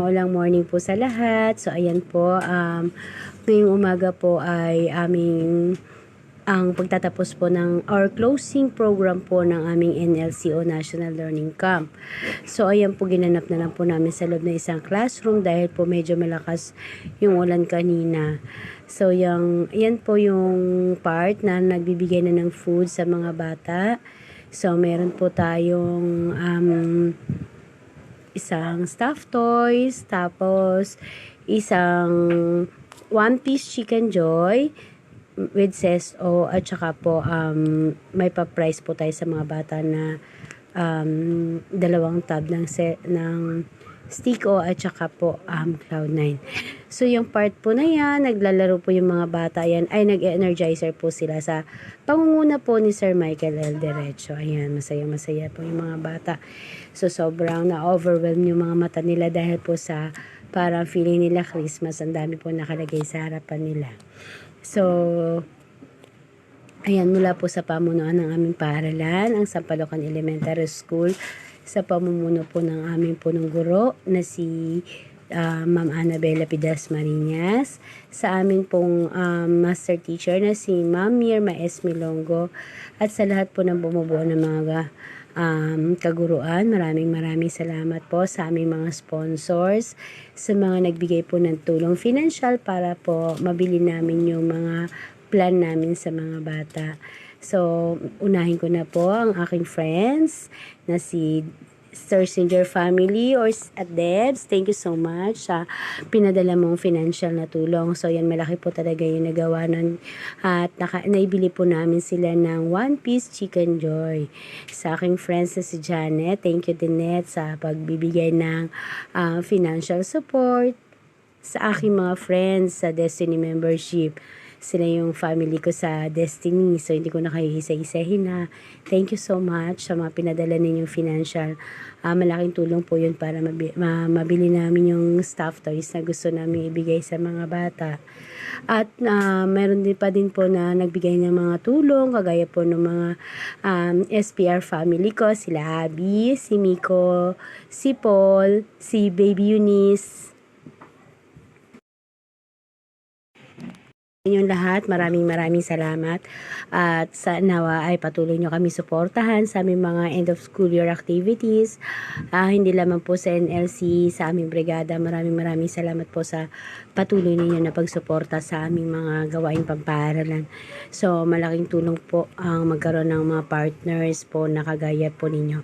Maulang morning po sa lahat. So, ayan po, ngayong umaga po ay ang pagtatapos po ng our closing program po ng aming NLCO National Learning Camp. So, ayan po, ginanap na lang po namin sa loob ng isang classroom dahil po medyo malakas yung ulan kanina. So, yan po yung part na nagbibigay na ng food sa mga bata. So, meron po tayong isang stuffed toys, tapos isang one-piece chicken joy with sesto at saka po may pa-price po tayo sa mga bata na dalawang tab ng Stick-O at saka po Cloud9. So yung part po na yan, naglalaro po yung mga bata yan, ay nag-energizer po sila sa pangunguna po ni Sir Michael L. Derecho. Ayan, masaya po yung mga bata. So sobrang na-overwhelm yung mga mata nila dahil po sa parang feeling nila Christmas, ang dami po nakalagay sa harapan nila. So ayan, mula po sa pamunuan ng aming paaralan, ang Sampalocan Elementary School, sa pamumuno po ng aming punong guro na si Ma'am Annabella Pidas Marinas, sa amin pong master teacher na si Ma'am Mirma S. Milongo, at sa lahat po ng bumubuo ng mga kaguruan, maraming salamat po sa aming mga sponsors, sa mga nagbigay po ng tulong financial para po mabili namin yung mga plan namin sa mga bata. So, unahin ko na po ang aking friends na si Sir Singer Family or at Debs. Thank you so much sa pinadala mong financial na tulong. So, yan, malaki po talaga yung nagawa nun. At naibili po namin sila ng one-piece chicken joy. Sa aking friends na si Janet, thank you Dinette sa pagbibigay ng financial support. Sa aking mga friends sa Destiny Membership, sila yung family ko sa Destiny, so hindi ko na kayo isa-isahin na. Thank you so much sa mga pinadala ninyong financial. Malaking tulong po yun para mabili namin yung stuffed toys na gusto namin ibigay sa mga bata. At meron din pa din po na nagbigay ng mga tulong, kagaya po ng mga SPR family ko, sila Abby, si Miko, si Paul, si Baby Eunice. Inyong lahat, maraming salamat, at sa nawa ay patuloy nyo kami suportahan sa aming mga end of school year activities, hindi lamang po sa NLC, sa aming brigada. Maraming salamat po sa patuloy ninyo na pagsuporta sa aming mga gawaing pamparalan. So malaking tulong po ang magkaroon ng mga partners po na kagaya po ninyo.